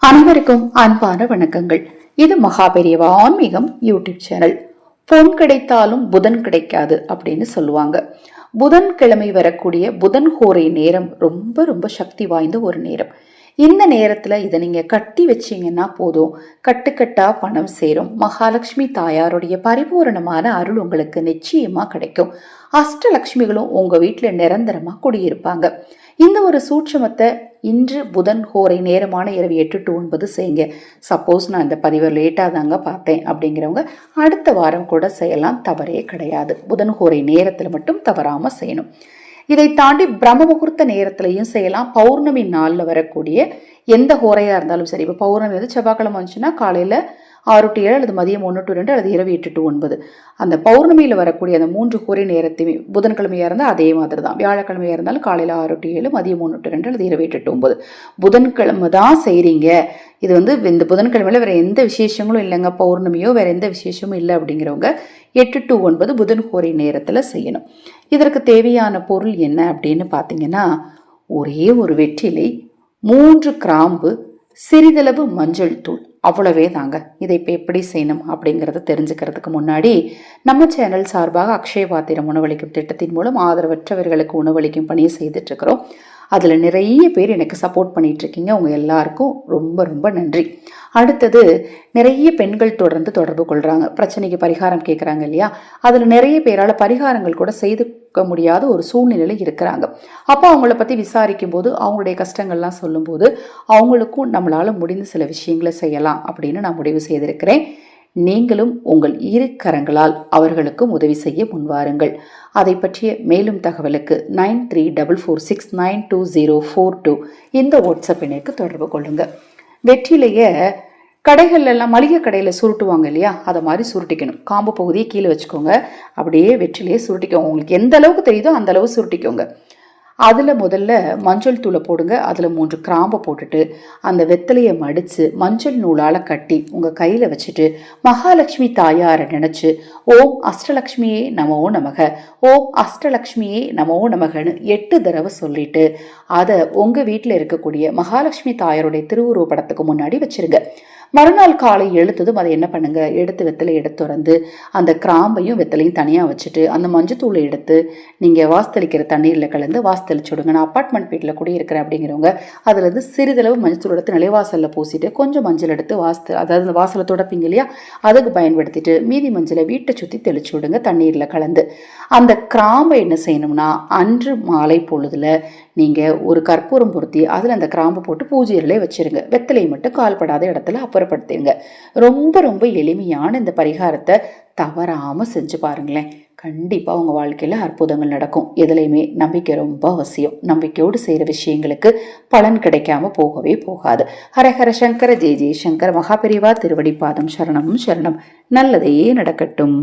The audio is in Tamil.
அனைவருக்கும் அன்பான வணக்கங்கள். இது மகாபெரியவா ஆன்மீகம் யூடியூப் சேனல். பொன் கிடைத்தாலும் புதன் கிடைக்காது அப்படின்னு சொல்லுவாங்க. புதன்கிழமை வரக்கூடிய புதன் ஹோரை நேரம் ரொம்ப ரொம்ப சக்தி வாய்ந்த ஒரு நேரம். இந்த நேரத்துல இதை நீங்க கட்டி வச்சீங்கன்னா போதும், கட்டுக்கட்டா பணம் சேரும். மகாலட்சுமி தாயாருடைய பரிபூரணமான அருள் உங்களுக்கு நிச்சயமா கிடைக்கும். அஷ்டலட்சுமிகளும் உங்க வீட்டுல நிரந்தரமா குடியிருப்பாங்க. இந்த ஒரு சூட்சமத்தை இன்று புதன் ஹோரை நேரமான இரவு 8 to 9 செய்யுங்க. சப்போஸ் நான் இந்த பதிவை லேட்டாக தாங்க பார்த்தேன் அப்படிங்கிறவங்க அடுத்த வாரம் கூட செய்யலாம், தவறே கிடையாது. புதன் ஹோரை நேரத்தில் மட்டும் தவறாமல் செய்யணும். இதை தாண்டி பிரம்ம முகூர்த்த நேரத்திலையும் செய்யலாம். பௌர்ணமி நாளில் வரக்கூடிய எந்த ஹோரையாக இருந்தாலும் சரி. இப்போ பௌர்ணமி வந்து செவ்வாய்க்கிழமை வந்துச்சுன்னா காலையில் 6 to 7 அல்லது மதியம் 1 to 2 அல்லது இரவு 8 to 9. அந்த பௌர்ணமியில் வரக்கூடிய அந்த 3 ஹோரை நேரத்தையுமே புதன்கிழமையாக இருந்தால் அதே மாதிரி தான். வியாழக்கிழமையாக இருந்தாலும் காலையில் 6 to 7 மதியம் 1 to 2 அல்லது இரவு 8 to 9. புதன்கிழமை தான் செய்கிறீங்க. இது வந்து இந்த புதன்கிழமையில் வேறு எந்த விசேஷங்களும் இல்லைங்க, பௌர்ணமியோ வேறு எந்த விசேஷமும் இல்லை அப்படிங்கிறவங்க 8 to 9 புதன் ஹோரை நேரத்தில் செய்யணும். இதற்கு தேவையான பொருள் என்ன அப்படின்னு பார்த்தீங்கன்னா, ஒரே ஒரு வெற்றிலை, 3 கிராம்பு, சிறிதளவு மஞ்சள் தூள், அவ்வளவே தாங்க. இதை இப்போ எப்படி செய்யணும் அப்படிங்கிறத தெரிஞ்சுக்கிறதுக்கு முன்னாடி நம்ம சேனல் சார்பாக அக்ஷய பாத்திரம் உணவளிக்கும் திட்டத்தின் மூலம் ஆதரவற்றவர்களுக்கு உணவளிக்கும் பணியை செய்துட்டு இருக்கிறோம். அதில் நிறைய பேர் எனக்கு சப்போர்ட் பண்ணிட்டு இருக்கீங்க. உங்கள் எல்லாருக்கும் ரொம்ப ரொம்ப நன்றி. அடுத்தது, நிறைய பெண்கள் தொடர்ந்து தொடர்பு கொள்கிறாங்க, பிரச்சனைக்கு பரிகாரம் கேட்குறாங்க இல்லையா. அதில் நிறைய பேரால் பரிகாரங்கள் கூட செய்துக்க முடியாத ஒரு சூழ்நிலை இருக்கிறாங்க. அப்போ அவங்கள பற்றி விசாரிக்கும் போது, அவங்களுடைய கஷ்டங்கள்லாம் சொல்லும்போது அவங்களுக்கும் நம்மளால் முடிந்த சில விஷயங்களை செய்யலாம் அப்படின்னு நான் முடிவு செய்திருக்கிறேன். நீங்களும் உங்கள் இரு கரங்களால் அவர்களுக்கும் உதவி செய்ய முன்வாருங்கள். அதை பற்றிய மேலும் தகவலுக்கு 9344692042 இந்த வாட்ஸ்அப் எண்ணிற்கு தொடர்பு கொள்ளுங்க. வெற்றிலைய கடைகள் எல்லாம் மளிகை கடையில் சுருட்டுவாங்க இல்லையா, அதை மாதிரி சுருட்டிக்கணும். காம்பு பகுதியை கீழே வச்சுக்கோங்க, அப்படியே வெற்றிலையே சுருட்டிக்கோங்க. உங்களுக்கு எந்த அளவுக்கு தெரியுதோ அந்த அளவு சுருட்டிக்கோங்க. அதில் முதல்ல மஞ்சள் தூளை போடுங்க. அதில் 3 கிராம்பை போட்டுட்டு அந்த வெத்தலையை மடித்து மஞ்சள் நூலால் கட்டி உங்கள் கையில் வச்சுட்டு மகாலட்சுமி தாயாரை நினச்சி ஓம் அஷ்டலக்ஷ்மியே நமோ நமக, ஓம் அஷ்டலக்ஷ்மியே நமோ நமகன்னு 8 தடவை சொல்லிட்டு அதை உங்கள் வீட்டில் இருக்கக்கூடிய மகாலட்சுமி தாயாருடைய திருவுருவ படத்துக்கு முன்னாடி வச்சிருங்க. மறுநாள் காலை எழுத்ததும் அதை என்ன பண்ணுங்க, எடுத்து வெத்தலை எடுத்து வந்து அந்த கிராம்பையும் வெத்தலையும் தனியாக வச்சுட்டு அந்த மஞ்சத்தூளை எடுத்து நீங்கள் வாசத்தளிக்கிற தண்ணீரில் கலந்து வாசத்தளிச்சு விடுங்க. நான் அப்பார்ட்மெண்ட் வீட்டில் கூட இருக்கிறேன் அப்படிங்கிறவங்க அதுலேருந்து சிறிதளவு மஞ்சத்தூள் எடுத்து நிலைவாசலில் பூசிட்டு கொஞ்சம் மஞ்சள் எடுத்து அதாவது அந்த வாசலை தொடப்பீங்க இல்லையா, அதுக்கு பயன்படுத்திட்டு மீதி மஞ்சளை வீட்டை சுற்றி தெளிச்சு விடுங்க தண்ணீரில் கலந்து. அந்த கிராம்பை என்ன செய்யணும்னா, அன்று மாலை பொழுதில் நீங்கள் ஒரு கற்பூரம் பொருத்தி அதில் அந்த கிராம்பை போட்டு பூஜையிலே வச்சுருங்க. வெத்தலையை மட்டும் கால்படாத இடத்துல அப்புறப்படுத்திடுங்க. ரொம்ப ரொம்ப எளிமையான இந்த பரிகாரத்தை தவறாமல் செஞ்சு பாருங்களேன். கண்டிப்பாக உங்கள் வாழ்க்கையில் அற்புதங்கள் நடக்கும். எதுலையுமே நம்பிக்கை ரொம்ப அவசியம். நம்பிக்கையோடு செய்கிற விஷயங்களுக்கு பலன் கிடைக்காம போகவே போகாது. ஹரஹர சங்கர ஜெய ஜெயசங்கர. மகாபெரிவா திருவடி பாதம் சரணம் சரணம். நல்லதே நடக்கட்டும்.